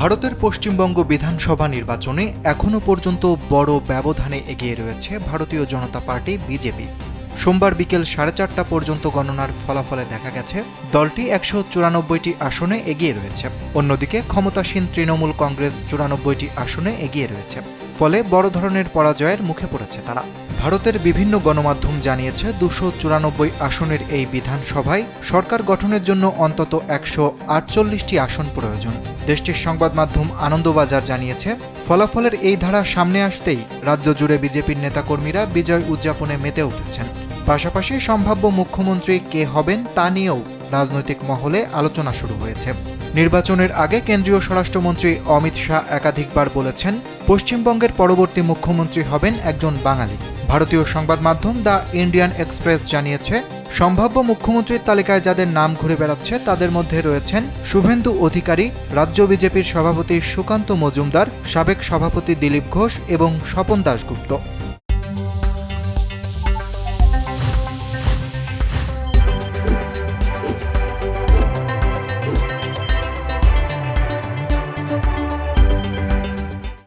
ভারতের পশ্চিমবঙ্গ বিধানসভা নির্বাচনে এখনও পর্যন্ত বড় ব্যবধানে এগিয়ে রয়েছে ভারতীয় জনতা পার্টি বিজেপি। সোমবার বিকেল 4:30টা পর্যন্ত গণনার ফলাফলে দেখা গেছে দলটি 194টি আসনে এগিয়ে রয়েছে। অন্যদিকে ক্ষমতাসীন তৃণমূল কংগ্রেস 94টি আসনে এগিয়ে রয়েছে। ফলে বড় ধরনের পরাজয়ের মুখে পড়েছে তারা। ভারতের বিভিন্ন গণমাধ্যম জানিয়েছে 294 আসনের এই বিধানসভায় সরকার গঠনের জন্য অন্তত 148টি আসন প্রয়োজন। দেশটির সংবাদ মাধ্যম আনন্দবাজার জানিয়েছে, ফলাফলের এই ধারা সামনে আসতেই রাজ্য জুড়ে বিজেপির নেতাকর্মীরা বিজয় উদযাপনে মেতে উঠেছেন। পাশাপাশি সম্ভাব্য মুখ্যমন্ত্রী কে হবেন তা নিয়েও রাজনৈতিক মহলে আলোচনা শুরু হয়েছে। নির্বাচনের আগে কেন্দ্রীয় স্বরাষ্ট্রমন্ত্রী অমিত শাহ একাধিকবার বলেছেন, পশ্চিমবঙ্গের পরবর্তী মুখ্যমন্ত্রী হবেন একজন বাঙালি। ভারতীয় সংবাদ মাধ্যম দ্য ইন্ডিয়ান এক্সপ্রেস জানিয়েছে, সম্ভাব্য মুখ্যমন্ত্রীর তালিকায় যাদের নাম ঘুরে বেড়াচ্ছে তাদের মধ্যে রয়েছেন শুভেন্দু অধিকারী, রাজ্য বিজেপির সভাপতি সুকান্ত মজুমদার, সাবেক সভাপতি দিলীপ ঘোষ এবং স্বপন দাশগুপ্ত।